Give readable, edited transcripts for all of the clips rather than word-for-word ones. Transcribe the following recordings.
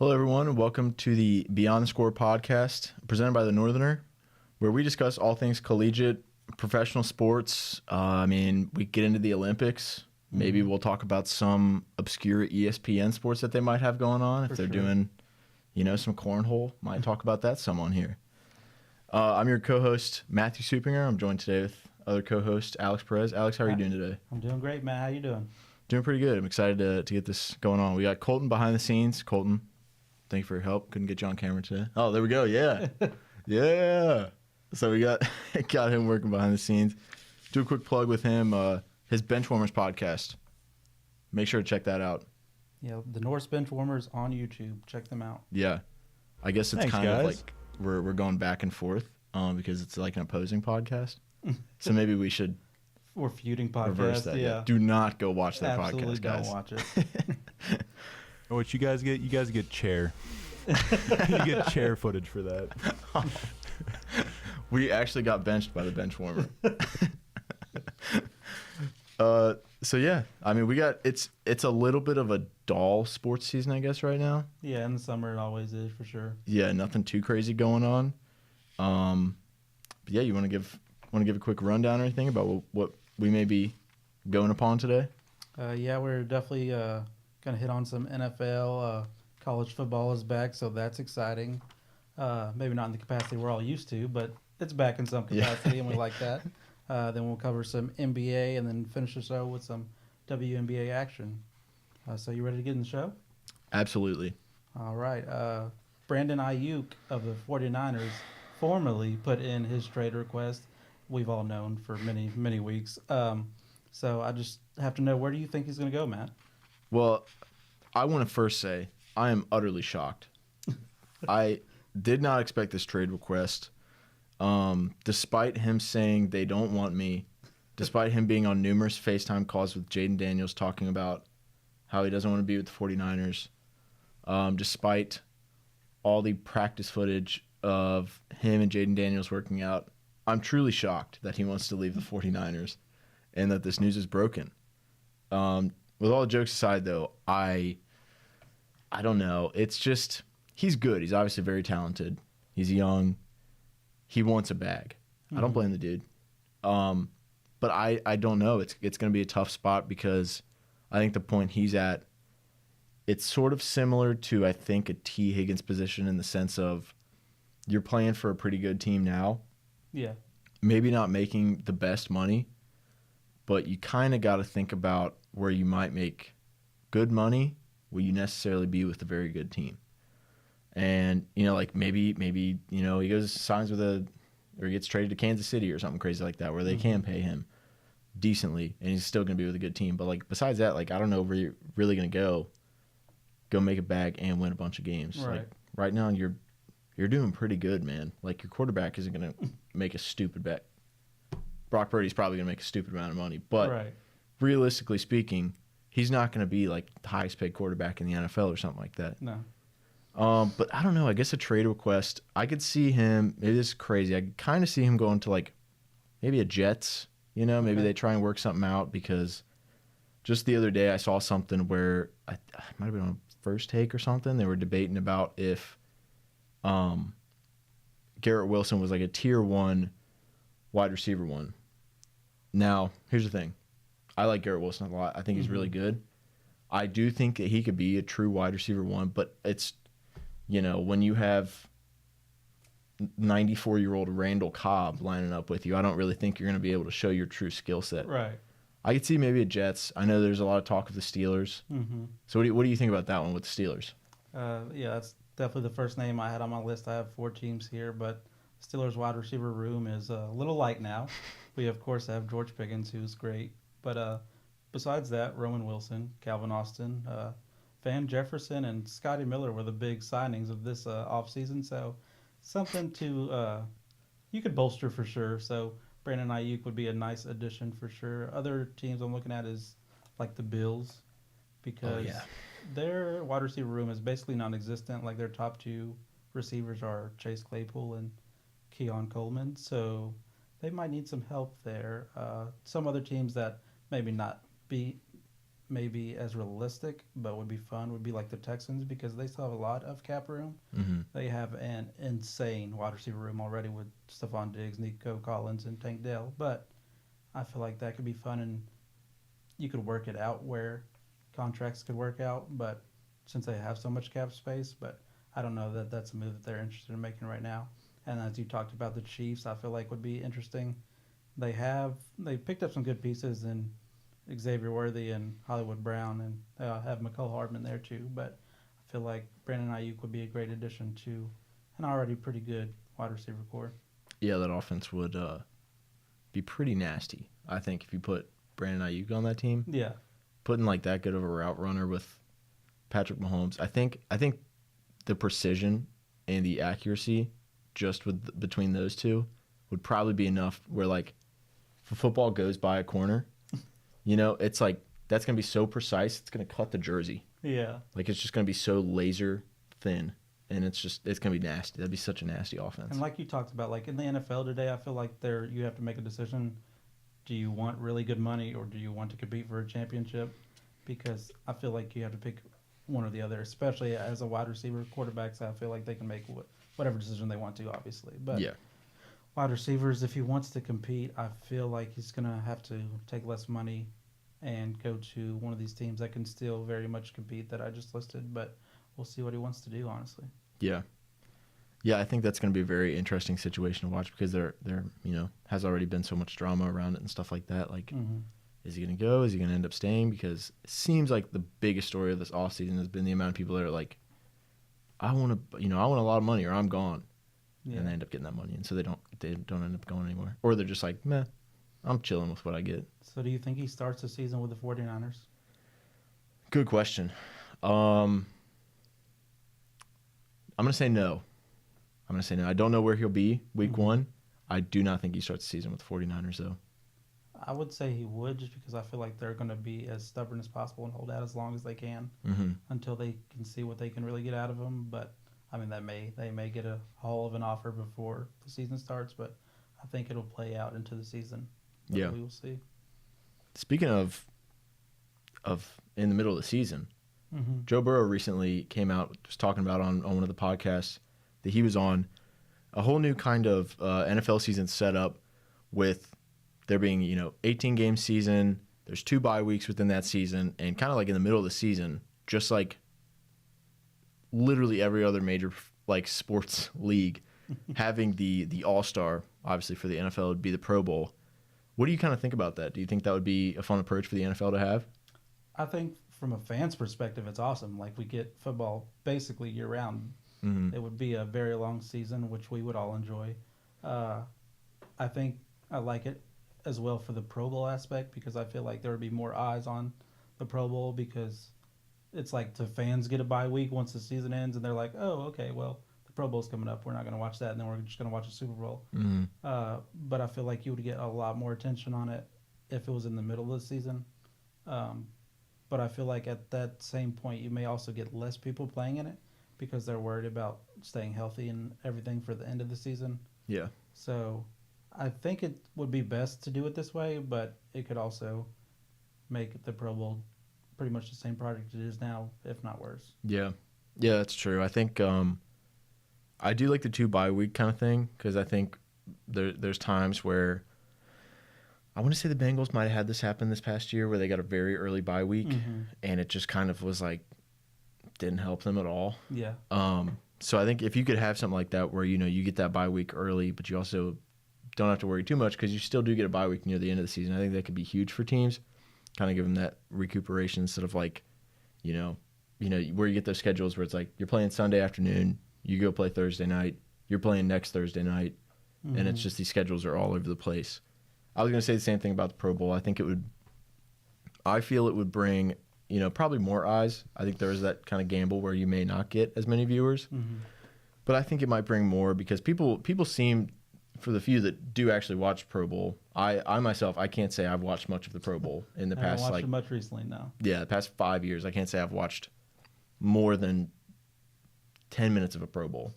Hello, everyone, and welcome to the Beyond the Score podcast presented by The Northerner, where we discuss all things collegiate, professional sports. We get into the Olympics. Maybe we'll talk about some obscure ESPN sports that they might have going on. If they're doing, some cornhole, might talk about that some on here. I'm your co-host, Matthew Supinger. I'm joined today with other co-host, Alex Perez. Alex, how are you doing today? I'm doing great, Matt. How you doing? Doing pretty good. I'm excited to get this going on. We got Colton behind the scenes. Colton, thank you for your help. Couldn't get you on camera today. Oh, there we go. Yeah. Yeah. So we got him working behind the scenes. Do a quick plug with him. His Benchwarmers podcast. Make sure to check that out. Yeah, the Norse Benchwarmers on YouTube. Check them out. Yeah. I guess it's Thanks, kind guys. of like we're going back and forth because it's like an opposing podcast. So maybe we should We're feuding podcast. reverse that. Yeah. Do not go watch that Absolutely podcast, guys. don't watch it. What you guys get? You guys get chair. You get chair footage for that. We actually got benched by the bench warmer. So yeah, we got it's a little bit of a dull sports season, I guess, right now. Yeah, in the summer it always is for sure. Yeah, nothing too crazy going on. But yeah, you want to give a quick rundown or anything about what we may be going upon today? Yeah, we're definitely gonna hit on some NFL. College football is back, so that's exciting. Maybe not in the capacity we're all used to, but it's back in some capacity, and we like that. Then we'll cover some NBA, and then finish the show with some WNBA action. So you ready to get in the show? Absolutely. All right. Brandon Ayuk of the 49ers formally put in his trade request. We've all known for many, many weeks. So I just have to know, where do you think he's going to go, Matt? Well, I want to first say I am utterly shocked. I did not expect this trade request. Despite him saying they don't want me, despite him being on numerous FaceTime calls with Jaden Daniels talking about how he doesn't want to be with the 49ers, despite all the practice footage of him and Jaden Daniels working out, I'm truly shocked that he wants to leave the 49ers and that this news is broken. With all jokes aside, though, I don't know. It's just he's good. He's obviously very talented. He's young. He wants a bag. I don't blame the dude. But I don't know. It's going to be a tough spot because I think the point he's at, it's sort of similar to, I think, a T. Higgins position in the sense of you're playing for a pretty good team now. Yeah. Maybe not making the best money, but you kind of got to think about where you might make good money. Will you necessarily be with a very good team? And, maybe he goes signs with or he gets traded to Kansas City or something crazy like that where they can pay him decently and he's still going to be with a good team. But, besides that, I don't know where you're really going to go make a bag and win a bunch of games. Right. Right now you're doing pretty good, man. Your quarterback isn't going to make a stupid bet. Brock Purdy's probably going to make a stupid amount of money. But realistically speaking, he's not going to be, the highest paid quarterback in the NFL or something like that. No. But I don't know. I guess a trade request, I could see him, maybe this is crazy, I could kind of see him going to, maybe a Jets. Maybe they try and work something out because just the other day I saw something where, I might have been on First Take or something, they were debating about if Garrett Wilson was a tier 1 wide receiver one. Now, here's the thing. I like Garrett Wilson a lot. I think he's really good. I do think that he could be a true wide receiver one, but it's, when you have 94-year-old Randall Cobb lining up with you, I don't really think you're going to be able to show your true skill set. Right. I could see maybe a Jets. I know there's a lot of talk of the Steelers. Mm-hmm. So what do you think about that one with the Steelers? Yeah, that's definitely the first name I had on my list. I have 4 teams here, but Steelers wide receiver room is a little light now. We, of course, have George Pickens, who's great. But besides that, Roman Wilson, Calvin Austin, Van Jefferson, and Scotty Miller were the big signings of this offseason. So something to you could bolster for sure. So Brandon Ayuk would be a nice addition for sure. Other teams I'm looking at is the Bills because their wide receiver room is basically non-existent. Their top 2 receivers are Chase Claypool and Keon Coleman. So they might need some help there. Some other teams that maybe maybe as realistic, but would be fun, would be like the Texans because they still have a lot of cap room. Mm-hmm. They have an insane wide receiver room already with Stephon Diggs, Nico Collins, and Tank Dell. But I feel like that could be fun, and you could work it out where contracts could work out. But since they have so much cap space, but I don't know that that's a move that they're interested in making right now. And as you talked about the Chiefs, I feel like would be interesting. They picked up some good pieces in Xavier Worthy and Hollywood Brown, and they have McCole Hardman there too. But I feel like Brandon Ayuk would be a great addition to an already pretty good wide receiver core. Yeah, that offense would be pretty nasty. I think if you put Brandon Ayuk on that team, Yeah, putting like that good of a route runner with Patrick Mahomes, I think the precision and the accuracy just between those two would probably be enough where like if a football goes by a corner, it's like that's going to be so precise, it's going to cut the jersey. yeah. Like it's just going to be so laser thin, and it's going to be nasty. That'd be such a nasty offense. And like you talked about, like in the NFL today, I feel like you have to make a decision. Do you want really good money or do you want to compete for a championship? Because I feel like you have to pick one or the other, especially as a wide receiver. Quarterbacks, I feel like they can make whatever decision they want to, obviously. But Yeah. wide receivers, if he wants to compete, I feel like he's going to have to take less money and go to one of these teams that can still very much compete that I just listed. But we'll see what he wants to do, honestly. Yeah. Yeah, I think that's going to be a very interesting situation to watch because there has already been so much drama around it and stuff like that. Like, is he going to go? Is he going to end up staying? Because it seems like the biggest story of this offseason has been the amount of people that are like, I want a lot of money or I'm gone. Yeah. And they end up getting that money. And so they don't end up going anywhere. Or they're just like, meh, I'm chilling with what I get. So do you think he starts the season with the 49ers? Good question. I'm going to say no. I don't know where he'll be week one. I do not think he starts the season with the 49ers, though. I would say he would just because I feel like they're going to be as stubborn as possible and hold out as long as they can until they can see what they can really get out of him. But, I mean, they may get a haul of an offer before the season starts, but I think it'll play out into the season. But Yeah. we will see. Speaking of in the middle of the season, Joe Burrow recently came out, was talking about on one of the podcasts that he was on, a whole new kind of NFL season setup with there being, 18-game season. There's 2 bye weeks within that season, and kind of like in the middle of the season, just like literally every other major like sports league, having the All-Star, obviously for the NFL, would be the Pro Bowl. What do you kind of think about that? Do you think that would be a fun approach for the NFL to have? I think from a fan's perspective, it's awesome. Like, we get football basically year-round. It would be a very long season, which we would all enjoy. I think I like it as well for the Pro Bowl aspect because I feel like there would be more eyes on the Pro Bowl because it's like the fans get a bye week once the season ends and they're like, oh, okay, well, the Pro Bowl's coming up. We're not going to watch that, and then we're just going to watch the Super Bowl. But I feel like you would get a lot more attention on it if it was in the middle of the season. But I feel like at that same point, you may also get less people playing in it because they're worried about staying healthy and everything for the end of the season. Yeah. So I think it would be best to do it this way, but it could also make the Pro Bowl pretty much the same product it is now, if not worse. Yeah. Yeah, that's true. I think I do like the 2 bye week kind of thing because I think there's times where I want to say the Bengals might have had this happen this past year where they got a very early bye week and it just kind of was like didn't help them at all. Yeah. So I think if you could have something like that where, you get that bye week early, but you also don't have to worry too much because you still do get a bye week near the end of the season. I think that could be huge for teams, kind of give them that recuperation instead of like, where you get those schedules where it's like you're playing Sunday afternoon, you go play Thursday night, you're playing next Thursday night, and it's just these schedules are all over the place. I was going to say the same thing about the Pro Bowl. I feel it would bring, probably more eyes. I think there is that kind of gamble where you may not get as many viewers. But I think it might bring more because people seem, for the few that do actually watch Pro Bowl, I myself, I can't say I've watched much of the Pro Bowl in the past. I haven't watched it much recently, no. Yeah, the past 5 years, I can't say I've watched more than 10 minutes of a Pro Bowl.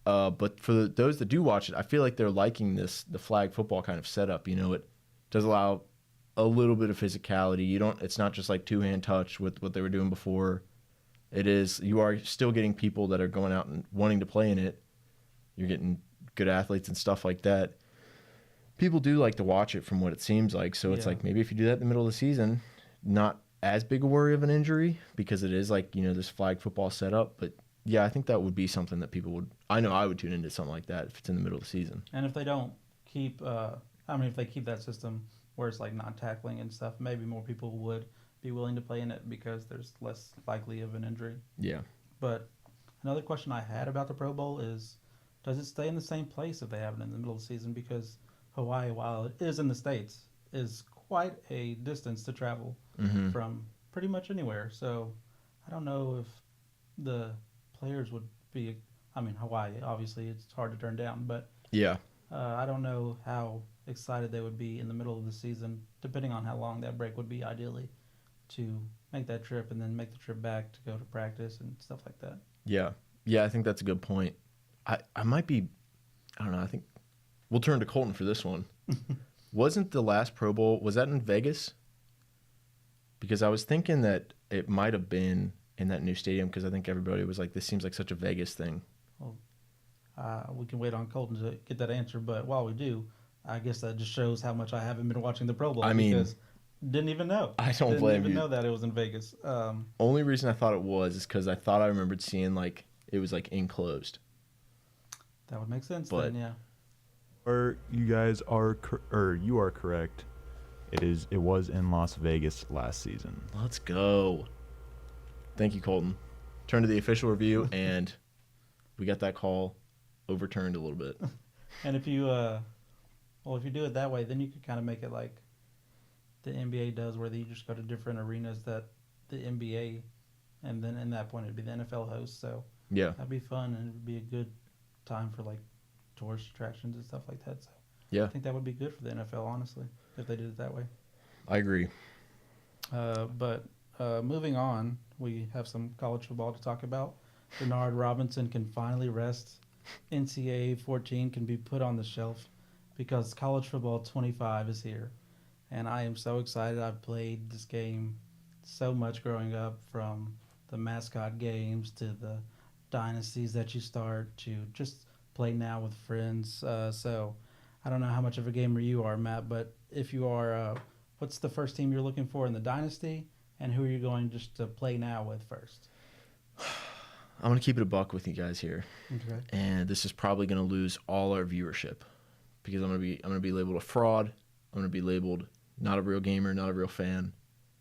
But for those that do watch it, I feel like they're liking the flag football kind of setup. It does allow a little bit of physicality. It's not just like two-hand touch with what they were doing before. You are still getting people that are going out and wanting to play in it. You're getting good athletes and stuff like that. People do like to watch it from what it seems like. So it's like maybe if you do that in the middle of the season, not as big a worry of an injury because it is like, this flag football setup. But yeah, I think that would be something that people would, I know I would tune into something like that if it's in the middle of the season. And if they don't keep, if they keep that system where it's like non-tackling and stuff, maybe more people would be willing to play in it because there's less likely of an injury. Yeah. But another question I had about the Pro Bowl is, does it stay in the same place if they have it in the middle of the season? Because Hawaii, while it is in the States, is quite a distance to travel from pretty much anywhere. So I don't know if the players would be, Hawaii, obviously it's hard to turn down, but yeah, I don't know how excited they would be in the middle of the season, depending on how long that break would be ideally, to make that trip and then make the trip back to go to practice and stuff like that. Yeah. Yeah, I think that's a good point. I might be, I don't know, I think we'll turn to Colton for this one. Wasn't the last Pro Bowl, was that in Vegas? Because I was thinking that it might have been in that new stadium because I think everybody was like, this seems like such a Vegas thing. Well, we can wait on Colton to get that answer, but while we do, I guess that just shows how much I haven't been watching the Pro Bowl because didn't even know. I don't blame you. Didn't even know that it was in Vegas. Only reason I thought it was is because I thought I remembered seeing like it was like enclosed. That would make sense But, then, yeah. Or you are correct. It was in Las Vegas last season. Let's go. Thank you, Colton. Turn to the official review, and we got that call overturned a little bit. And if you if you do it that way, then you could kind of make it like the NBA does, where you just go to different arenas that the NBA, and then in that point it'd be the NFL host. So Yeah. that'd be fun, and it'd be a good time for like tourist attractions and stuff like that. So Yeah. I think that would be good for the NFL, honestly, if they did it that way. I agree. But moving on, we have some college football to talk about. Bernard Robinson can finally rest. NCAA 14 can be put on the shelf because college football 25 is here. And I am so excited. I've played this game so much growing up, from the mascot games to the dynasties that you start to just play now with friends. So I don't know how much of a gamer you are, Matt, but if you are, what's the first team you're looking for in the dynasty, and who are you going just to play now with first? I'm going to keep it a buck with you guys here. Okay. And this is probably going to lose all our viewership because I'm going to be labeled a fraud. I'm going to be labeled not a real gamer, not a real fan.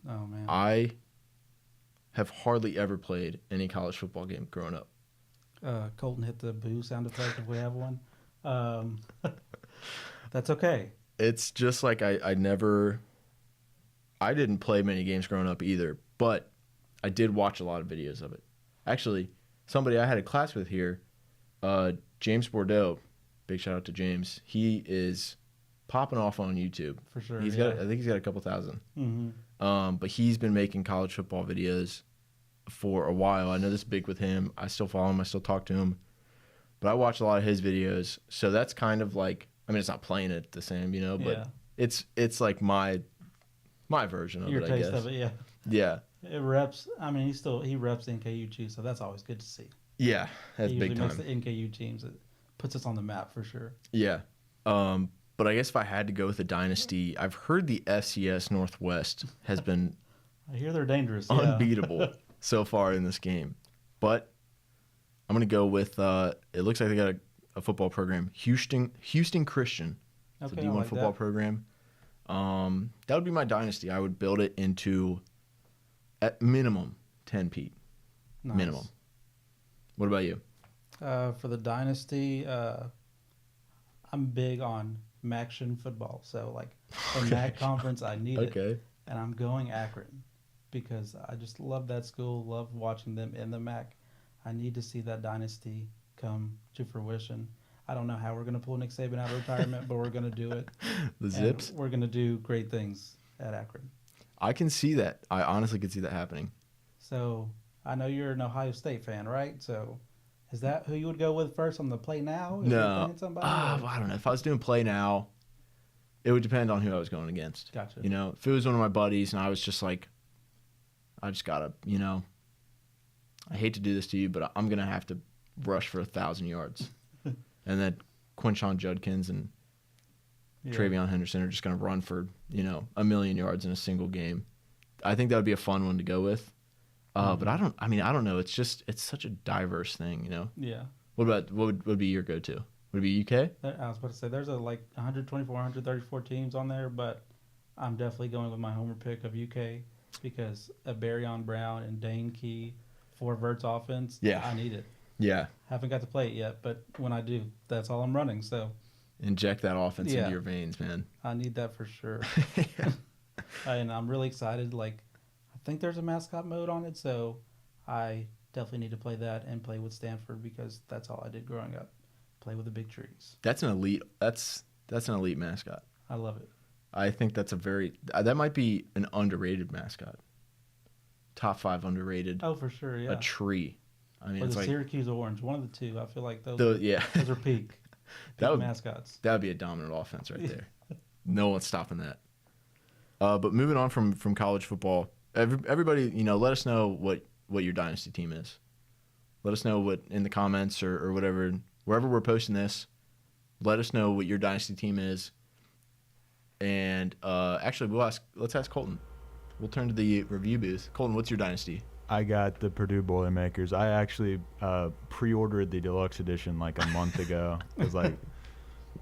Oh, man. I have hardly ever played any college football game growing up. Colton hit the boo sound effect if we have one. That's okay. It's just like I didn't play many games growing up either, but I did watch a lot of videos of it. Actually, somebody I had a class with here, James Bordeaux, big shout out to James. He is popping off on YouTube. For sure. I think he's got a couple thousand. Mm-hmm. But he's been making college football videos for a while. I know this is big with him. I still follow him. I still talk to him. But I watch a lot of his videos. So that's kind of like, it's not playing it the same, but it's like my version of Your it, I taste guess. of it, yeah. Yeah. It reps. He reps NKU too, so that's always good to see. Yeah, that's He big usually time. makes the NKU teams. It puts us on the map for sure. Yeah. But I guess if I had to go with a dynasty, I've heard the FCS Northwest has been I hear they're dangerous. unbeatable so far in this game. But I'm going to go with, it looks like they got a football program, Houston Christian. It's Okay, a I D1 like football that. program. That would be my dynasty. I would build it into, at minimum, 10 Pete. Nice. Minimum. What about you? For the dynasty, I'm big on Maction football. So like the MAC conference, I need it. Okay. And I'm going Akron because I just love that school, love watching them in the MAC. I need to see that dynasty come to fruition. I don't know how we're going to pull Nick Saban out of retirement, but we're going to do it. The And Zips? we're going to do great things at Akron. I can see that. I honestly could see that happening. So I know you're an Ohio State fan, right? So is that who you would go with first on the play now? If you're No. playing somebody? I don't know. If I was doing play now, It would depend on who I was going against. Gotcha. You know, if it was one of my buddies and I was just like, I just gotta, I hate to do this to you, but I'm gonna have to rush for 1,000 yards, and then Quinshon Judkins and Travion Henderson are just gonna run for 1,000,000 yards in a single game. I think that would be a fun one to go with. But I don't know. It's such a diverse thing, Yeah. What would be your go-to? Would it be UK? I was about to say there's 124, 134 teams on there, but I'm definitely going with my homer pick of UK because a Barryon Brown and Dane Key, 4 verts offense. Yeah. I need it. Yeah. Haven't got to play it yet, but when I do, that's all I'm running. So inject that offense into your veins, man. I need that for sure. And I'm really excited. I think there's a mascot mode on it, so I definitely need to play that and play with Stanford because that's all I did growing up. Play with the big trees. That's an elite. That's an elite mascot. I love it. I think that's that might be an underrated mascot. Top 5 underrated. Oh, for sure, yeah. A tree. I mean, or it's the like Syracuse Orange, one of the two. I feel like those are peak mascots. That would be a dominant offense right there. No one's stopping that. But moving on from college football, everybody, let us know what your dynasty team is. Let us know what in the comments or whatever, wherever we're posting this. Let us know what your dynasty team is. And actually, let's ask Colton. We'll turn to the review booth. Colton, what's your dynasty? I got the Purdue Boilermakers. I actually pre-ordered the deluxe edition like a month ago. It was like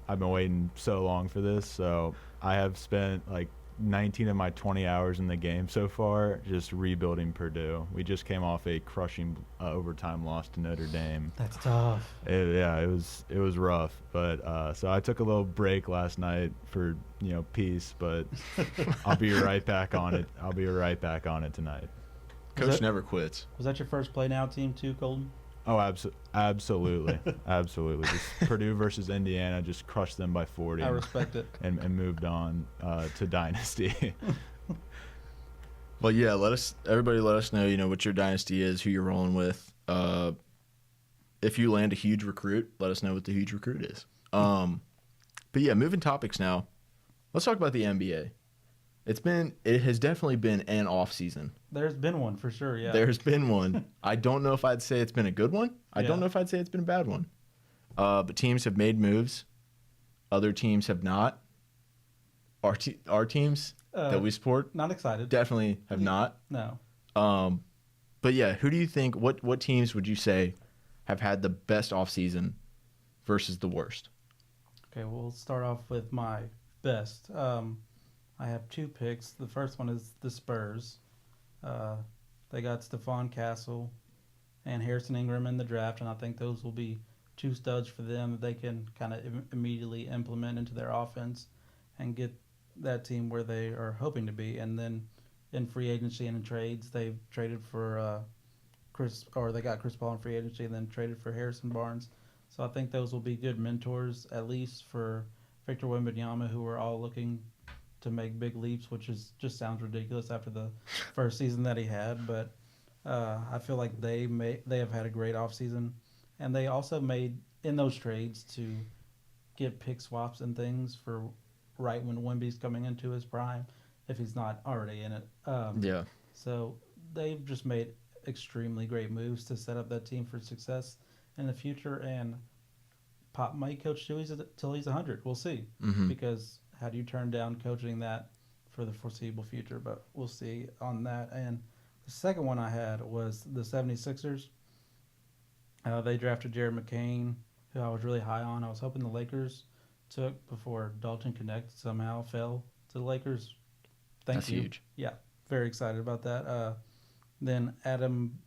I've been waiting so long for this. So I have spent like 19 of my 20 hours in the game so far just rebuilding Purdue. We just came off a crushing overtime loss to Notre Dame. That's tough. It was rough, but so I took a little break last night for peace, but I'll be right back on it. I'll be right back on it tonight. Coach never quits. Was that your first play now team too, Colton? Oh, absolutely. Absolutely. Just Purdue versus Indiana, just crushed them by 40. I respect it. And moved on to Dynasty. Well, yeah, everybody let us know, what your dynasty is, who you're rolling with. If you land a huge recruit, let us know what the huge recruit is. But yeah, moving topics now. Let's talk about the NBA. It has definitely been an off season. There's been one for sure, yeah. There's been one. I don't know if I'd say it's been a good one. I don't know if I'd say it's been a bad one. But teams have made moves. Other teams have not. Our teams that we support not excited. Definitely have not. No. But yeah, who do you think? What teams would you say have had the best off season versus the worst? Okay, we'll start off with my best. I have 2 picks. The first one is the Spurs. They got Stephon Castle and Harrison Ingram in the draft, and I think those will be 2 studs for them that they can kind of immediately implement into their offense and get that team where they are hoping to be. And then in free agency and in trades, they've traded for they got Chris Paul in free agency and then traded for Harrison Barnes. So I think those will be good mentors, at least for Victor Wembanyama, who are all looking to make big leaps, which just sounds ridiculous after the first season that he had. But I feel like they have had a great offseason. And they also made, in those trades, to get pick swaps and things for right when Wemby's coming into his prime, if he's not already in it. Yeah. So they've just made extremely great moves to set up that team for success in the future. And Pop might coach till he's 100. We'll see. Mm-hmm. Because how do you turn down coaching that for the foreseeable future? But we'll see on that. And the second one I had was the 76ers. They drafted Jared McCain, who I was really high on. I was hoping the Lakers took before Dalton Connect somehow fell to the Lakers. Thank you. That's huge. Yeah, very excited about that. Then Adam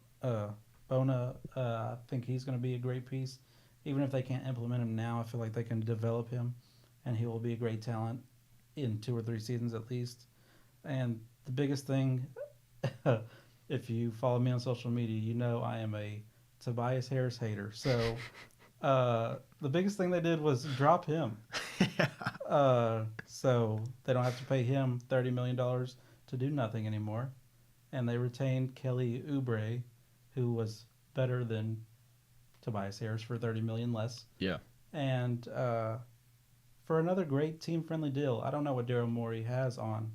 Bona, I think he's going to be a great piece. Even if they can't implement him now, I feel like they can develop him, and he will be a great talent in 2 or 3 seasons at least. And the biggest thing, if you follow me on social media, you know I am a Tobias Harris hater. So the biggest thing they did was drop him. So they don't have to pay him $30 million to do nothing anymore. And they retained Kelly Oubre, who was better than Tobias Harris for $30 million less. Yeah. And for another great team-friendly deal. I don't know what Daryl Morey has on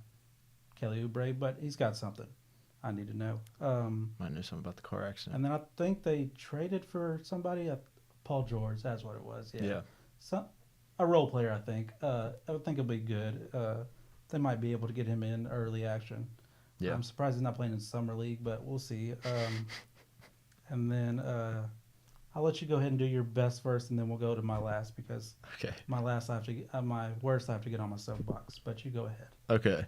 Kelly Oubre, but he's got something I need to know. Might know something about the car accident. And then I think they traded for somebody, Paul George. That's what it was. Yeah. A role player, I think. I would think it'll be good. They might be able to get him in early action. Yeah. I'm surprised he's not playing in summer league, but we'll see. And then I'll let you go ahead and do your best first, and then we'll go to my last because Okay. my last I have to my worst I have to get on my soapbox. But you go ahead. Okay.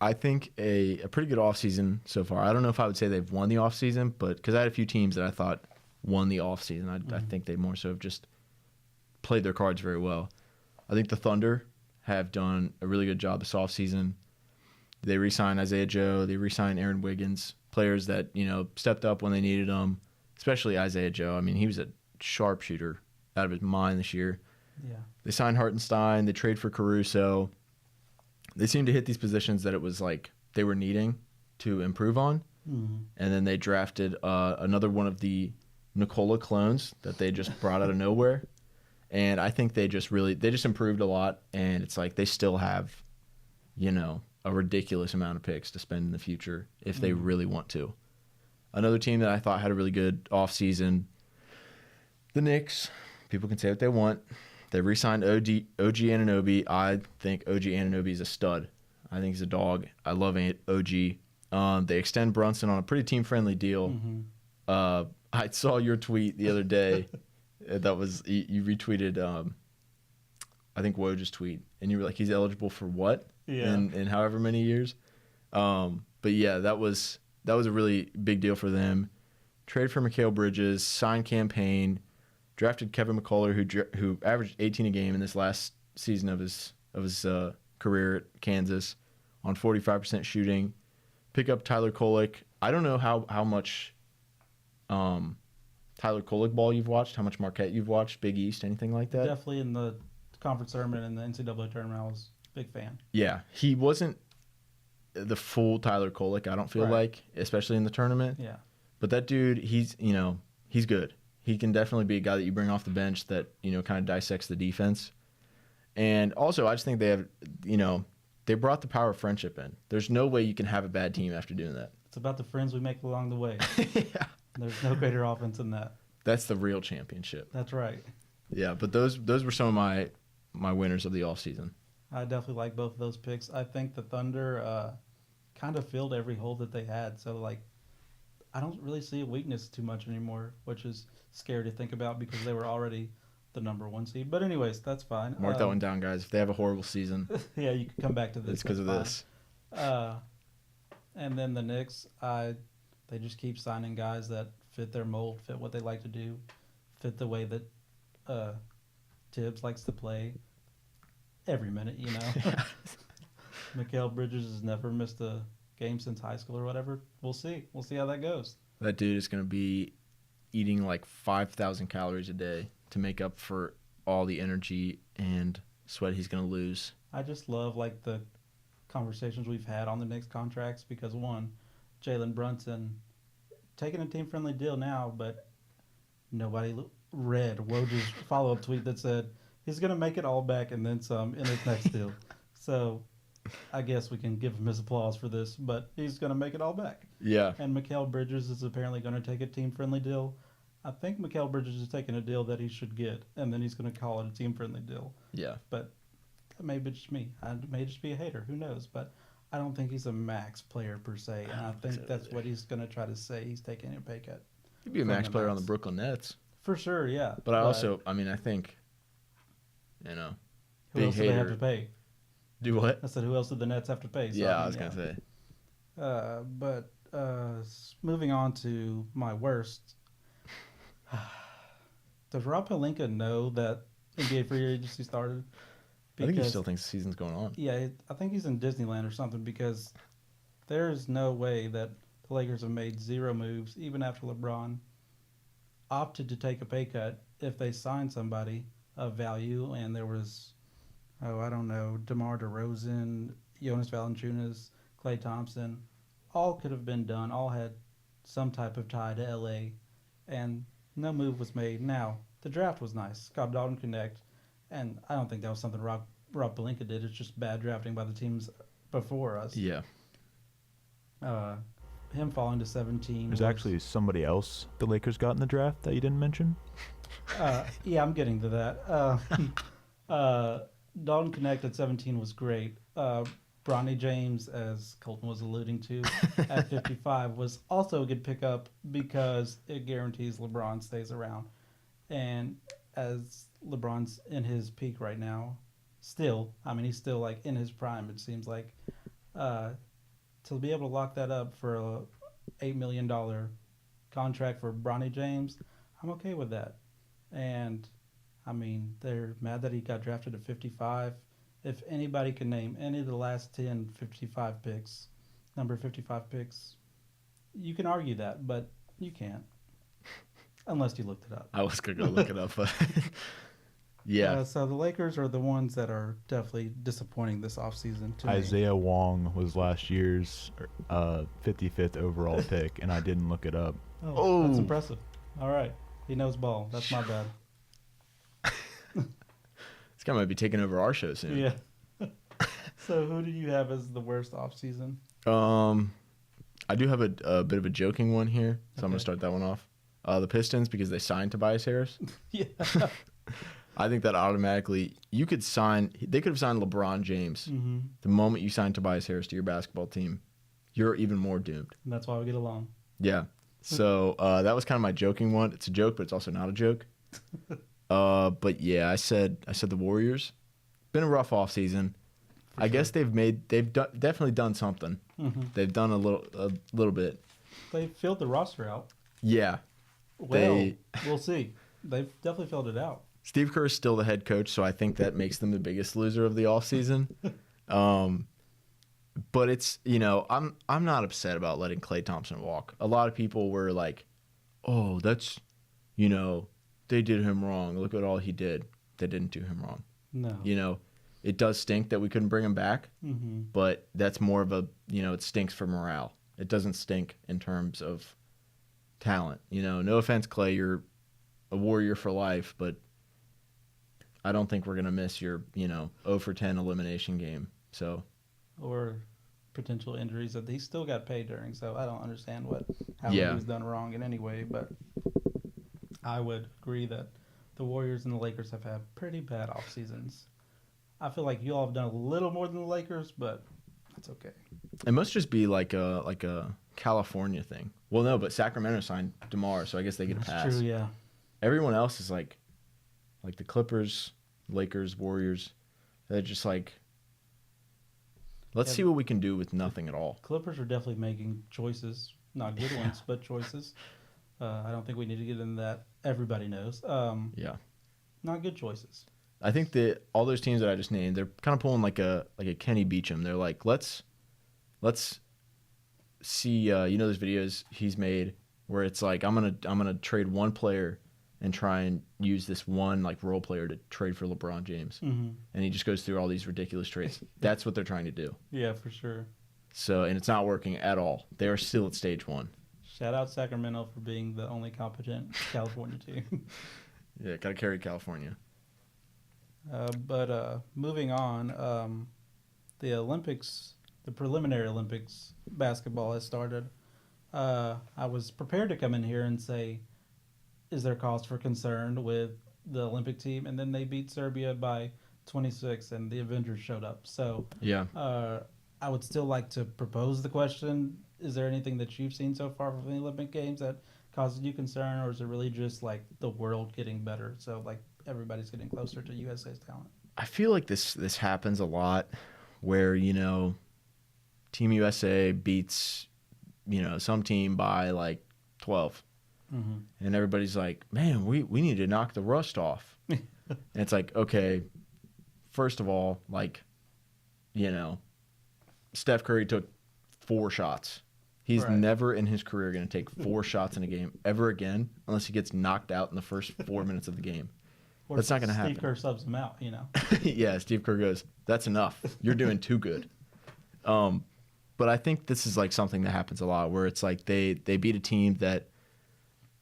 I think a pretty good offseason so far. I don't know if I would say they've won the offseason, but because I had a few teams that I thought won the offseason, I think they more so have just played their cards very well. I think the Thunder have done a really good job this offseason. They re-signed Isaiah Joe. They re-signed Aaron Wiggins, players that, stepped up when they needed them, especially Isaiah Joe. I mean, he was a sharpshooter out of his mind this year. Yeah. They signed Hartenstein. They trade for Caruso. They seemed to hit these positions that it was like they were needing to improve on. Mm-hmm. And then they drafted another one of the Nikola clones that they just brought out of nowhere. And I think they just improved a lot. And it's like they still have, a ridiculous amount of picks to spend in the future if they really want to. Another team that I thought had a really good offseason, the Knicks. People can say what they want. They re-signed OG Anunoby. I think OG Anunoby is a stud. I think he's a dog. I love OG. They extend Brunson on a pretty team-friendly deal. Mm-hmm. I saw your tweet the other day. That was you retweeted, I think Woj's tweet, and you were like, he's eligible for what? Yeah. In however many years. But yeah, that was a really big deal for them. Trade for Mikal Bridges, signed campaign, drafted Kevin McCullough, who averaged 18 a game in this last season of his career at Kansas, on 45% shooting. Pick up Tyler Kolek. I don't know how much Tyler Kolek ball you've watched, how much Marquette you've watched, Big East, anything like that. Definitely in the conference tournament and the NCAA tournament, I was a big fan. Yeah, he wasn't the full Tyler Kolek, I don't feel like, especially in the tournament. Yeah. But that dude, he's good. He can definitely be a guy that you bring off the bench that, kind of dissects the defense. And also, I just think they have, they brought the power of friendship in. There's no way you can have a bad team after doing that. It's about the friends we make along the way. Yeah. There's no greater offense than that. That's the real championship. That's right. Yeah, but those were some of my winners of the offseason. I definitely like both of those picks. I think the Thunder kind of filled every hole that they had. So, I don't really see a weakness too much anymore, which is scary to think about because they were already the number one seed. But anyways, that's fine. Mark that one down, guys. If they have a horrible season, yeah, you can come back to this. It's because of this. And then the Knicks, they just keep signing guys that fit their mold, fit what they like to do, fit the way that Tibbs likes to play every minute, Mikal Bridges has never missed a game since high school or whatever. We'll see. We'll see how that goes. That dude is going to be eating like 5,000 calories a day to make up for all the energy and sweat he's going to lose. I just love the conversations we've had on the Knicks contracts because one, Jalen Brunson taking a team-friendly deal now, but nobody read Woj's follow-up tweet that said he's going to make it all back and then some in his next deal. So I guess we can give him his applause for this, but he's going to make it all back. Yeah. And Mikal Bridges is apparently going to take a team-friendly deal. I think Mikal Bridges is taking a deal that he should get, and then he's going to call it a team-friendly deal. Yeah. But that may be just me. I may just be a hater. Who knows? But I don't think he's a max player per se, and I think that's what he's going to try to say. He's taking a pay cut. He'd be a max player on the Brooklyn Nets. For sure, yeah. But I think, who else do they have to pay? Do what? I said, who else did the Nets have to pay? So, yeah, I was going to say. But moving on to my worst. Does Rob Pelinka know that NBA free agency started? I think he still thinks the season's going on. Yeah, I think he's in Disneyland or something because there's no way that the Lakers have made zero moves, even after LeBron opted to take a pay cut if they signed somebody of value. And there was, DeMar DeRozan, Jonas Valanciunas, Klay Thompson. All could have been done. All had some type of tie to LA. And no move was made. Now, the draft was nice. Scott Dalton Connect. And I don't think that was something Rob Pelinka did. It's just bad drafting by the teams before us. Yeah. Him falling to 17. There's actually somebody else the Lakers got in the draft that you didn't mention. Yeah, I'm getting to that. Dalton Connect at 17 was great. Bronny James, as Colton was alluding to, at 55 was also a good pickup because it guarantees LeBron stays around. And as LeBron's in his peak right now, he's still like in his prime, it seems like. To be able to lock that up for a $8 million contract for Bronny James, I'm okay with that. And I mean, they're mad that he got drafted at 55. If anybody can name any of the last 10 55 picks, number 55 picks, you can argue that, but you can't. Unless you looked it up. I was going to go look it up, but yeah. So the Lakers are the ones that are definitely disappointing this offseason to me. Isaiah Wong was last year's 55th overall pick, and I didn't look it up. Oh, that's impressive. All right. He knows ball. That's my bad. This guy might be taking over our show soon. Yeah. So who do you have as the worst offseason? I do have a bit of a joking one here, so I'm going to start that one off. The Pistons, because they signed Tobias Harris. Yeah. I think that automatically they could have signed LeBron James. Mm-hmm. The moment you sign Tobias Harris to your basketball team, you're even more doomed. And that's why we get along. Yeah. So that was kind of my joking one. It's a joke, but it's also not a joke. But yeah, I said the Warriors. Been a rough offseason. I guess they've definitely done something. Mm-hmm. They've done a little bit. They filled the roster out. Yeah. Well, we'll see. They've definitely filled it out. Steve Kerr is still the head coach, so I think that makes them the biggest loser of the offseason. But it's, I'm not upset about letting Klay Thompson walk. A lot of people were like, oh, that's, they did him wrong. Look at all he did. They didn't do him wrong. No. It does stink that we couldn't bring him back, Mm-hmm. but that's more of a, it stinks for morale. It doesn't stink in terms of talent. No offense, Klay, you're a Warrior for life, but I don't think we're going to miss your, 0 for 10 elimination game. So, or potential injuries that he still got paid during. So I don't understand how he was done wrong in any way. But I would agree that the Warriors and the Lakers have had pretty bad off seasons. I feel like you all have done a little more than the Lakers, but that's okay. It must just be like a California thing. Well, no, but Sacramento signed DeMar, so I guess they get a pass. That's true, yeah. Everyone else is like the Clippers, Lakers, Warriors. They're just like, let's see what we can do with nothing at all. Clippers are definitely making choices, not good ones, but choices. I don't think we need to get into that. Everybody knows. Yeah, not good choices. I think that all those teams that I just named, they're kind of pulling like a Kenny Beecham. They're like, let's see. Those videos he's made where it's like I'm gonna trade one player and try and use this one like role player to trade for LeBron James. Mm-hmm. And he just goes through all these ridiculous trades. That's what they're trying to do. Yeah, for sure. So, and it's not working at all. They are still at stage one. Shout out Sacramento for being the only competent California team. Yeah, gotta carry California. But moving on, the Olympics, the preliminary Olympics basketball has started. I was prepared to come in here and say, is there cause for concern with the Olympic team? And then they beat Serbia by 26, and the Avengers showed up. So Yeah. I would still like to propose the question, is there anything that you've seen so far from the Olympic Games that causes you concern, or is it really just like the world getting better? So like everybody's getting closer to USA's talent. I feel like this happens a lot where, Team USA beats, some team by like 12. Mm-hmm. And everybody's like, man, we need to knock the rust off. And it's like, okay, first of all, like, Steph Curry took 4 shots. He's never in his career going to take 4 shots in a game ever again unless he gets knocked out in the first 4 minutes of the game. Or That's not going to happen. Steve Kerr subs him out, Yeah, Steve Kerr goes, that's enough. You're doing too good. But I think this is like something that happens a lot where it's like they beat a team that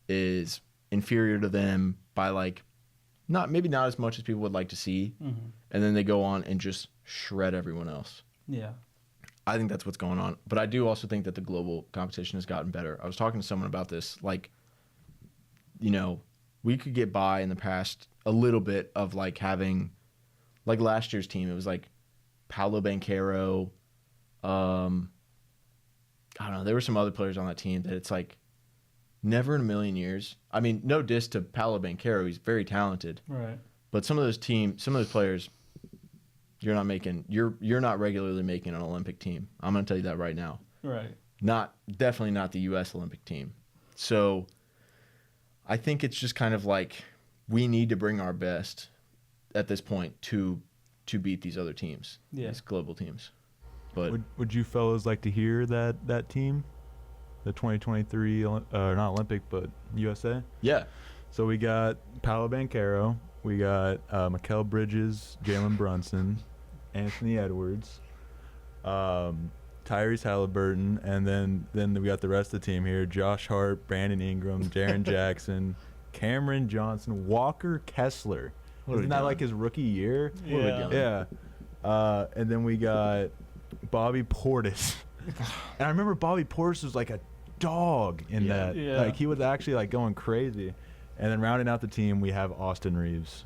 is inferior to them by like maybe not as much as people would like to see, and then they go on and just shred everyone else. Yeah. I think that's what's going on. But I do also think that the global competition has gotten better. I was talking to someone about this. Like, we could get by in the past a little bit of like having, like last year's team, it was like Paolo Banchero. I don't know. There were some other players on that team that it's like never in a million years. I mean, no diss to Paolo Banchero. He's very talented. Right. But some of those players, you're not regularly making an Olympic team. I'm going to tell you that right now. Right. Definitely not the U.S. Olympic team. So I think it's just kind of like we need to bring our best at this point to beat these other teams, these global teams. But would you fellas like to hear that team, the 2023 not Olympic but USA? Yeah. So we got Paolo Banchero, we got Mikal Bridges, Jalen Brunson, Anthony Edwards, Tyrese Halliburton, and then we got the rest of the team here: Josh Hart, Brandon Ingram, Jaren Jackson, Cameron Johnson, Walker Kessler. Isn't that like his rookie year? Yeah. Yeah. And then we got Bobby Portis. And I remember Bobby Portis was like a dog in that. Yeah. Like he was actually like going crazy. And then rounding out the team, we have Austin Reeves.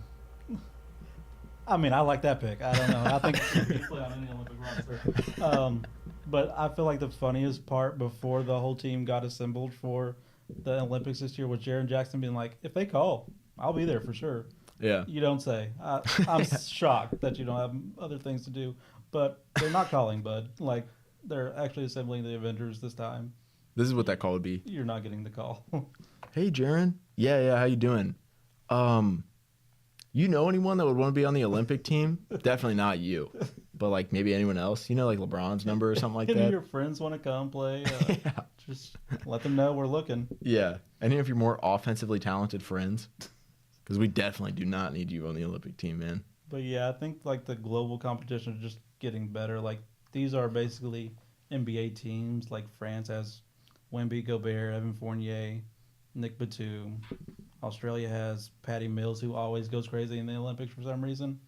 I mean, I like that pick. I don't know. I think he could play on any Olympic roster. But I feel like the funniest part before the whole team got assembled for the Olympics this year was Jaren Jackson being like, if they call, I'll be there for sure. Yeah. You don't say. I'm shocked that you don't have other things to do. But they're not calling, bud. Like, they're actually assembling the Avengers this time. This is what that call would be. You're not getting the call. Hey, Jaren. Yeah, how you doing? You know anyone that would want to be on the Olympic team? Definitely not you. But, like, maybe anyone else? You know, like LeBron's number or something like Any that? of your friends want to come play? Yeah. Just let them know we're looking. Yeah. Any of your more offensively talented friends? Because we definitely do not need you on the Olympic team, man. But, yeah, I think, like, the global competition is just getting better. Like, these are basically NBA teams. Like, France has Wemby, Gobert, Evan Fournier, Nick Batum. Australia has Patty Mills, who always goes crazy in the Olympics for some reason.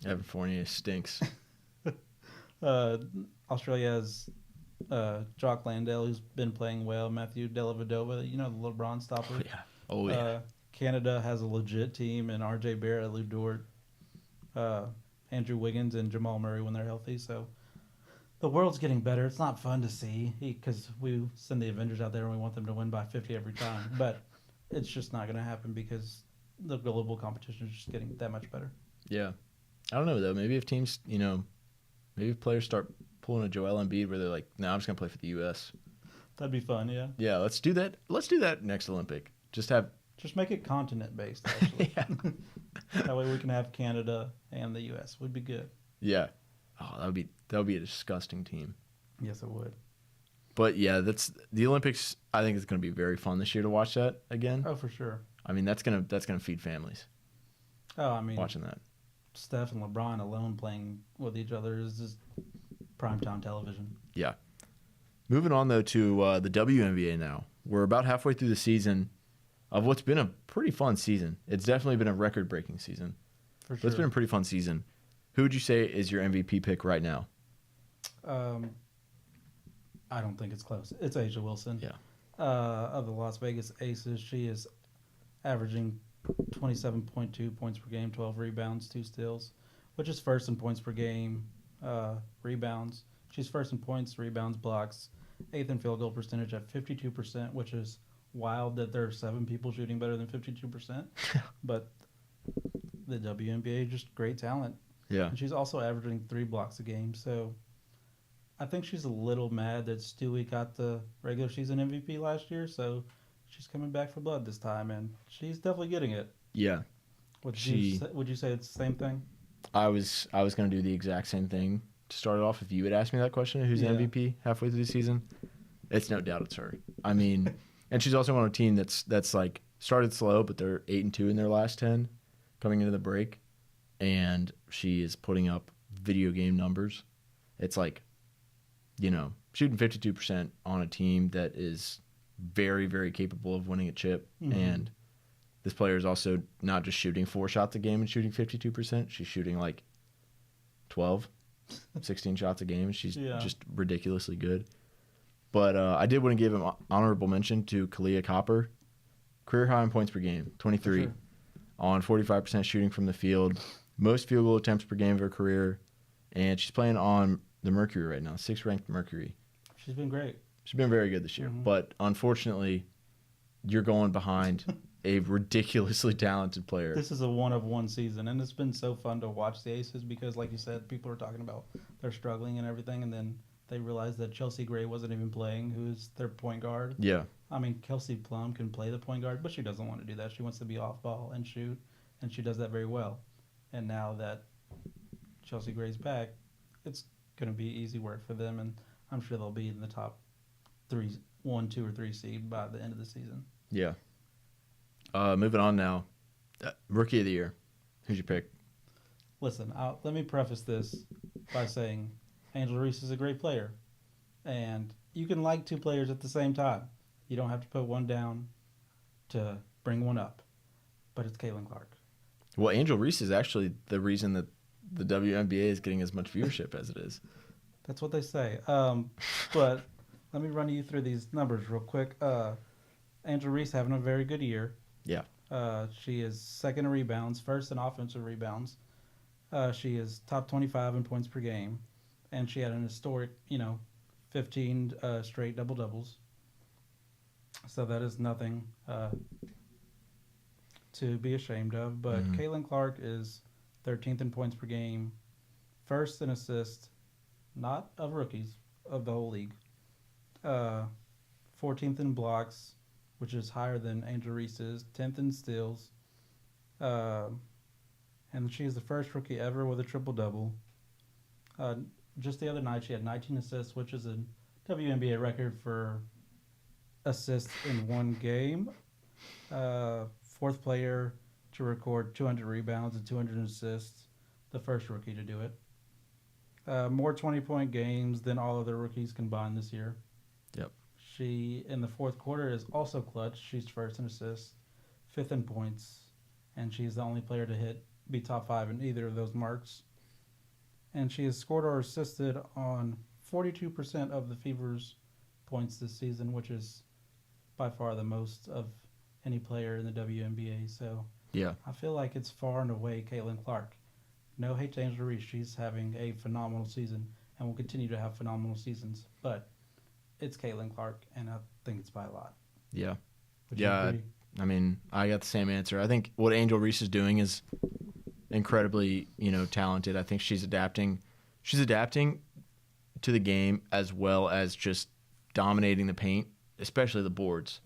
Evan Fournier stinks. Australia has Jock Landale, who's been playing well. Matthew Dellavedova, the LeBron stopper. Oh, yeah. Canada has a legit team, and R.J. Barrett, Lou Dort, Andrew Wiggins, and Jamal Murray when they're healthy. So the world's getting better. It's not fun to see because we send the Avengers out there and we want them to win by 50 every time. But it's just not going to happen because the global competition is just getting that much better. Yeah. I don't know, though. Maybe if teams, maybe if players start pulling a Joel Embiid where they're like, no, I'm just going to play for the U.S. That'd be fun, yeah. Yeah, let's do that. Let's do that next Olympic. Just make it continent-based, actually. Yeah. That way we can have Canada and the U.S. Would be good. Yeah. Oh, that would be a disgusting team. Yes, it would. But yeah, that's the Olympics. I think it's going to be very fun this year to watch that again. Oh, for sure. I mean, that's gonna feed families. Oh, I mean, watching that. Steph and LeBron alone playing with each other is just primetime television. Yeah. Moving on though to the WNBA now. We're about halfway through the season of what's been a pretty fun season. It's definitely been a record-breaking season. For sure. But it's been a pretty fun season. Who would you say is your MVP pick right now? I don't think it's close. It's Asia Wilson. Yeah. Of the Las Vegas Aces, she is averaging 27.2 points per game, 12 rebounds, 2 steals, which is first in points per game, rebounds. She's first in points, rebounds, blocks, 8th in field goal percentage at 52%, which is wild that there are 7 people shooting better than 52%. But the WNBA, just great talent. Yeah. And she's also averaging 3 blocks a game, so I think she's a little mad that Stewie got the regular season MVP last year, so she's coming back for blood this time, and she's definitely getting it. Yeah. Would you say it's the same thing? I was going to do the exact same thing to start it off. If you had asked me that question, who's the MVP halfway through the season, it's no doubt it's her. I mean, and she's also on a team that's like started slow, but they're 8-2 in their last 10 coming into the break, and she is putting up video game numbers. It's like, shooting 52% on a team that is very, very capable of winning a chip. Mm-hmm. And this player is also not just shooting 4 shots a game and shooting 52%. She's shooting like 12, 16 shots a game. She's just ridiculously good. But I did want to give him honorable mention to Kalia Copper. Career high in points per game, 23, on 45% shooting from the field, most field goal attempts per game of her career, and she's playing on the Mercury right now, 6th ranked Mercury. She's been great. She's been very good this year, but unfortunately, you're going behind a ridiculously talented player. This is a one-of-one season, and it's been so fun to watch the Aces because, like you said, people are talking about they're struggling and everything, and then they realized that Chelsea Gray wasn't even playing, who's their point guard. Yeah. I mean, Kelsey Plum can play the point guard, but she doesn't want to do that. She wants to be off ball and shoot, and she does that very well. And now that Chelsea Gray's back, it's going to be easy work for them, and I'm sure they'll be in the top 1, 2, or 3 seed by the end of the season. Yeah. Moving on now. Rookie of the year. Who'd you pick? Listen, let me preface this by saying Angela Reese is a great player, and you can like 2 players at the same time. You don't have to put one down to bring one up, but it's Caitlin Clark. Well, Angel Reese is actually the reason that the WNBA is getting as much viewership as it is. That's what they say. But let me run you through these numbers real quick. Angel Reese having a very good year. Yeah. She is 2nd in rebounds, 1st in offensive rebounds. She is top 25 in points per game, and she had an historic, 15 straight double-doubles. So that is nothing to be ashamed of. But Caitlin Clark is 13th in points per game, 1st in assists, not of rookies, of the whole league. 14th in blocks, which is higher than Angel Reese's, 10th in steals. And she is the first rookie ever with a triple-double. Just the other night, she had 19 assists, which is a WNBA record for assists in one game. 4th player to record 200 rebounds and 200 assists. The first rookie to do it. More 20-point games than all other rookies combined this year. Yep. She, in the 4th quarter, is also clutch. She's 1st in assists, 5th in points, and she's the only player to be top 5 in either of those marks. And she has scored or assisted on 42% of the Fever's points this season, which is by far the most of any player in the WNBA. So yeah, I feel like it's far and away Caitlin Clark. No hate to Angela Reese. She's having a phenomenal season and will continue to have phenomenal seasons. But it's Caitlin Clark, and I think it's by a lot. Yeah. Would you agree? I mean, I got the same answer. I think what Angel Reese is doing is incredibly, talented. I think she's adapting. She's adapting to the game as well as just dominating the paint, especially the boards,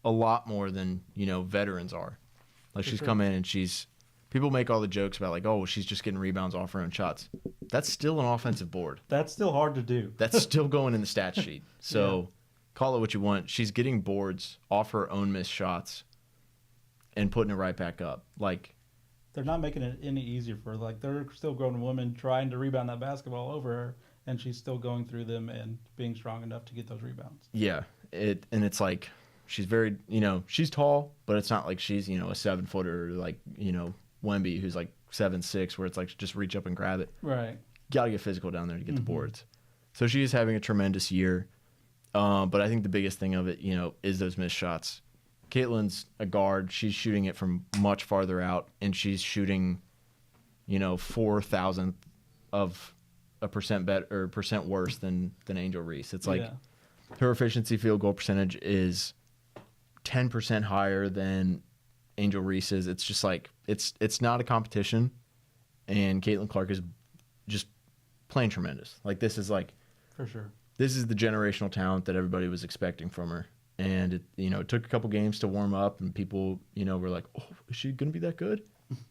a lot more than, veterans are. Like, she's come in and people make all the jokes about, like, oh, she's just getting rebounds off her own shots. That's still an offensive board. That's still hard to do. That's still going in the stat sheet. So call it what you want. She's getting boards off her own missed shots and putting it right back up. Like, they're not making it any easier for her. Like, they're still grown women trying to rebound that basketball over her, and she's still going through them and being strong enough to get those rebounds. Yeah. It's like she's very, she's tall, but it's not like she's, a 7-footer like, Wemby, who's like 7'6", where it's like just reach up and grab it. Right. Got to get physical down there to get the boards. So she is having a tremendous year. But I think the biggest thing of it, is those missed shots. Caitlin's a guard. She's shooting it from much farther out, and she's shooting, 4,000th of a percent worse than Angel Reese. It's like her efficiency field goal percentage is 10% higher than Angel Reese's. It's just like it's not a competition, and Caitlin Clark is just playing tremendous. Like, this is like, for sure, this is the generational talent that everybody was expecting from her. And it took a couple games to warm up, and people were like, oh, is she gonna be that good?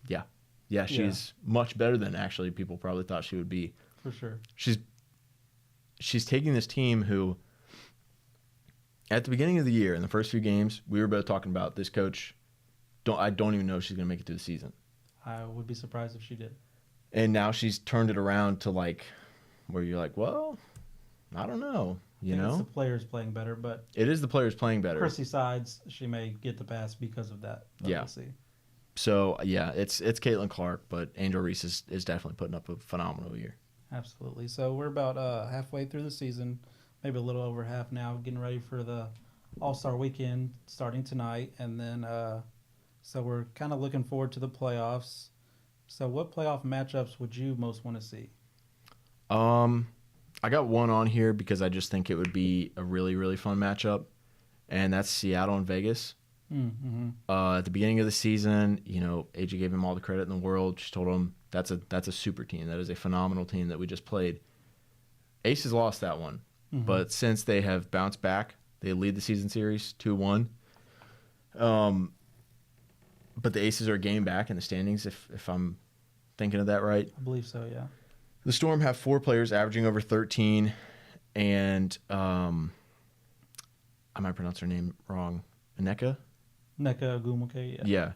yeah, she's much better than actually people probably thought she would be. For sure. She's taking this team who, at the beginning of the year, in the first few games, we were both talking about this coach. I don't even know if she's going to make it through the season. I would be surprised if she did. And now she's turned it around to, like, where you're like, well, I don't know. You I think know, it's the players playing better, but it is the players playing better. Chrissy sides, she may get the pass because of that. But Yeah. We'll see. So yeah, it's Caitlin Clark, but Angel Reese is definitely putting up a phenomenal year. Absolutely. So we're about halfway through the season, maybe a little over half now, getting ready for the All-Star weekend starting tonight. And then, so we're kind of looking forward to the playoffs. So what playoff matchups would you most want to see? I got one on here because I just think it would be a really, really fun matchup, and that's Seattle and Vegas. Mm-hmm. At the beginning of the season, AJ gave him all the credit in the world. She told him that's a super team. That is a phenomenal team that we just played. Aces lost that one, but since they have bounced back, they lead the season series 2-1. But the Aces are a game back in the standings, if I'm thinking of that right. I believe so, yeah. The Storm have 4 players averaging over 13, and I might pronounce her name wrong. Aneka Ogumuke, yeah. Yeah.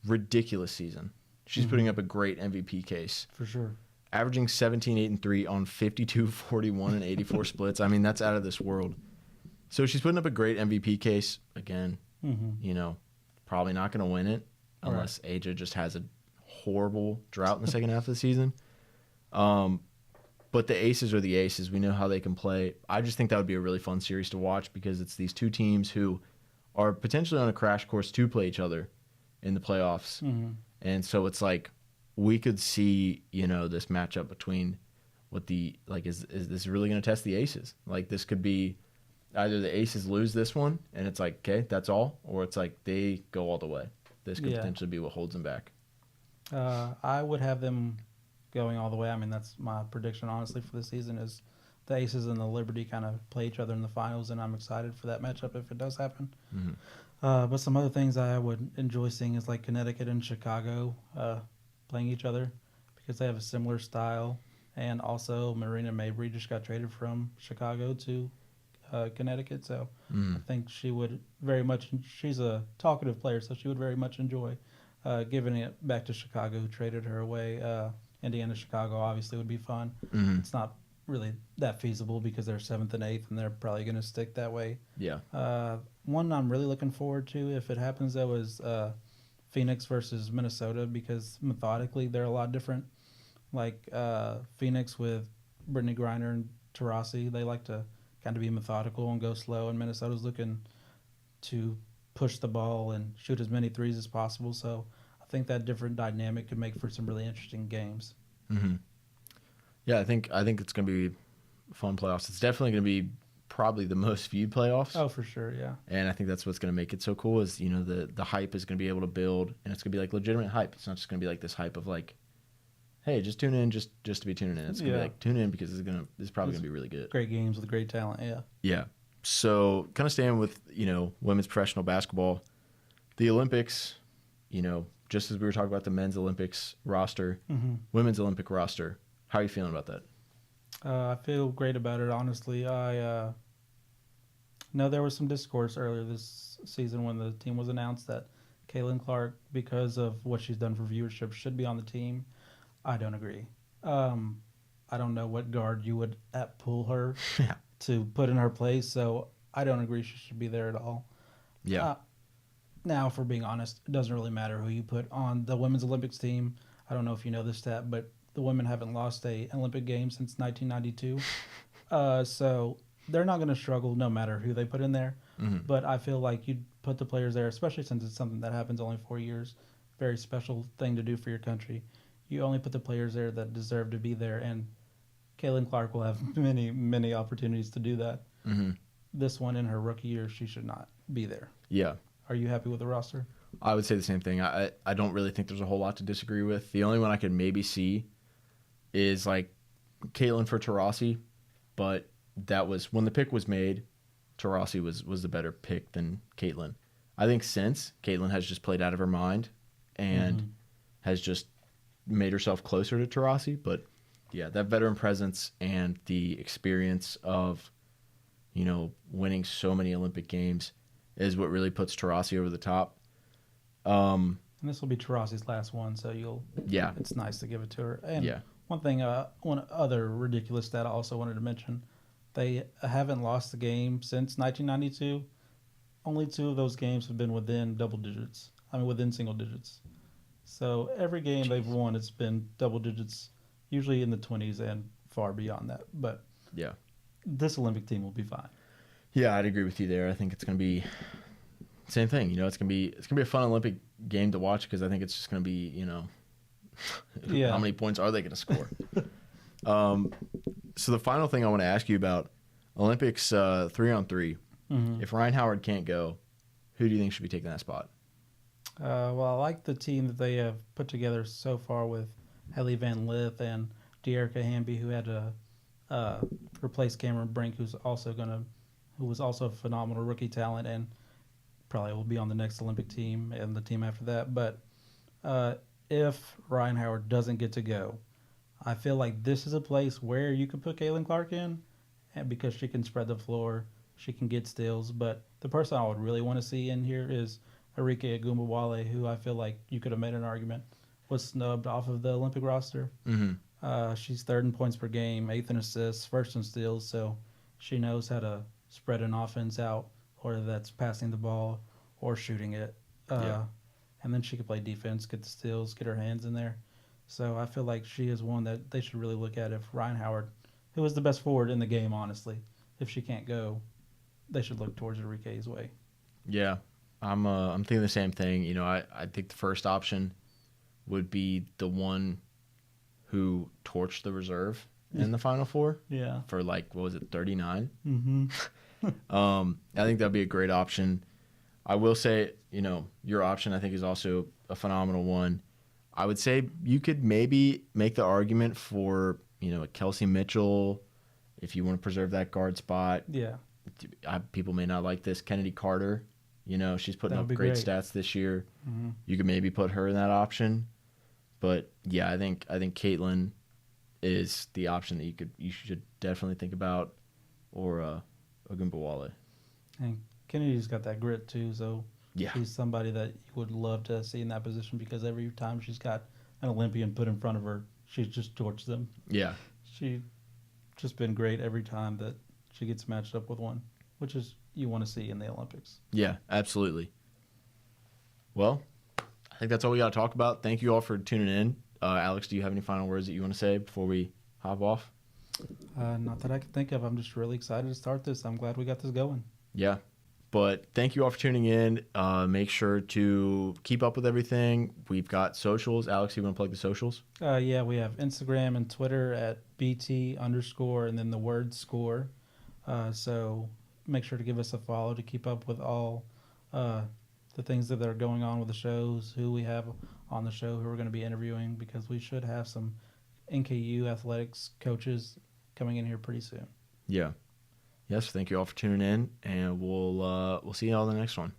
Ridiculous season. She's putting up a great MVP case. For sure. Averaging 17, 8, and 3 on 52, 41, and 84 splits. I mean, that's out of this world. So she's putting up a great MVP case. Again, probably not going to win it unless Aja just has a horrible drought in the second half of the season. But the Aces are the Aces. We know how they can play. I just think that would be a really fun series to watch because it's these two teams who are potentially on a crash course to play each other in the playoffs. And so it's like we could see, this matchup between is this really going to test the Aces? Like this could be either the Aces lose this one and it's like, okay, that's all, or it's like they go all the way. This could potentially be what holds them back. I would have them going all the way. I mean, that's my prediction, honestly, for the season is the Aces and the Liberty kind of play each other in the finals, and I'm excited for that matchup if it does happen. But some other things I would enjoy seeing is like Connecticut and Chicago playing each other because they have a similar style. And also Marina Mabrey just got traded from Chicago to Connecticut, so I think she would very much – she's a talkative player, so she would very much enjoy giving it back to Chicago, who traded her away. Indiana, Chicago obviously would be fun. It's not really that feasible because they're 7th and 8th, and they're probably going to stick that way. Yeah. One I'm really looking forward to, if it happens, though, is Phoenix versus Minnesota because methodically they're a lot different. Like Phoenix with Brittany Griner and Taurasi, they like to kind of be methodical and go slow, and Minnesota's looking to push the ball and shoot as many threes as possible. So I think that different dynamic could make for some really interesting games. Yeah, I think it's going to be fun playoffs. It's definitely going to be probably the most viewed playoffs. Oh, for sure, yeah. And I think that's what's going to make it so cool is, the hype is going to be able to build, and it's going to be like legitimate hype. It's not just going to be like this hype of like, hey, just tune in just to be tuning in. It's going to be like, tune in because it's probably going to be really good. Great games with great talent, yeah. Yeah. So kind of staying with, women's professional basketball, the Olympics, just as we were talking about the men's Olympics roster, women's Olympic roster, how are you feeling about that? I feel great about it, honestly. I know there was some discourse earlier this season when the team was announced that Caitlin Clark, because of what she's done for viewership, should be on the team. I don't agree. I don't know what guard you would pull her to put in her place, so I don't agree she should be there at all. Yeah. Now, for being honest, it doesn't really matter who you put on the women's Olympics team. I don't know if you know this stat, but the women haven't lost an Olympic game since 1992. So they're not going to struggle no matter who they put in there. But I feel like you'd put the players there, especially since it's something that happens only 4 years. Very special thing to do for your country. You only put the players there that deserve to be there, and Caitlin Clark will have many, many opportunities to do that. This one in her rookie year, she should not be there. Yeah. Are you happy with the roster? I would say the same thing. I don't really think there's a whole lot to disagree with. The only one I could maybe see is like Caitlin for Taurasi, but that was when the pick was made, Taurasi was the better pick than Caitlin. I think since Caitlin has just played out of her mind and has just made herself closer to Taurasi, but yeah, that veteran presence and the experience of, winning so many Olympic games is what really puts Taurasi over the top. And this will be Taurasi's last one, so it's nice to give it to her. And yeah. one thing, one other ridiculous stat I also wanted to mention, They haven't lost a game since 1992. Only 2 of those games have been within double digits. I mean, within single digits. So every game they've won, it's been double digits, usually in the 20s and far beyond that. But Yeah. this Olympic team will be fine. Yeah, I'd agree with you there. I think it's going to be same thing. It's going to be a fun Olympic game to watch because I think it's just going to be, Yeah. how many points are they going to score? So the final thing I want to ask you about Olympics 3-on-3. Mm-hmm. If Ryan Howard can't go, who do you think should be taking that spot? Well, I like the team that they have put together so far with Haley Van Lith and Dearica Hamby, who had to replace Cameron Brink, who was also a phenomenal rookie talent and probably will be on the next Olympic team and the team after that. But if Ryan Howard doesn't get to go, I feel like this is a place where you could put Kaylin Clark in, and because she can spread the floor, she can get steals. But the person I would really want to see in here is Arike Agumbawale, who I feel like you could have made an argument was snubbed off of the Olympic roster. Mm-hmm. She's 3rd in points per game, 8th in assists, 1st in steals, so she knows how to spread an offense out, whether that's passing the ball or shooting it. And then she can play defense, get the steals, get her hands in there. So I feel like she is one that they should really look at if Ryan Howard, who is the best forward in the game, honestly, if she can't go, they should look towards Arike's way. Yeah, I'm thinking the same thing. I think the first option would be the one who torched the reserve in the Final Four. Yeah. For 39? Mm-hmm. I think that'd be a great option. I will say, your option I think is also a phenomenal one. I would say you could maybe make the argument for, a Kelsey Mitchell if you want to preserve that guard spot. Yeah. People may not like this. Kennedy Carter, she's putting up great great stats this year. Mm-hmm. You could maybe put her in that option. But yeah, I think Caitlin is the option that you should definitely think about, or Agumbawale. And Kennedy's got that grit too, so Yeah. she's somebody that you would love to see in that position because every time she's got an Olympian put in front of her, she's just torched them. Yeah. She's just been great every time that she gets matched up with one, which is you want to see in the Olympics. Yeah, absolutely. Well, I think that's all we got to talk about. Thank you all for tuning in. Alex, do you have any final words that you want to say before we hop off? Not that I can think of. I'm just really excited to start this. I'm glad we got this going. Yeah. But thank you all for tuning in. Make sure to keep up with everything. We've got socials. Alex, you want to plug the socials? Yeah, we have Instagram and Twitter at BT_ and then the word score. So make sure to give us a follow to keep up with all the things that are going on with the shows, who we have on the show, who we're going to be interviewing, because we should have some NKU athletics coaches coming in here pretty soon. Yeah. Yes, thank you all for tuning in, and we'll see you all in the next one.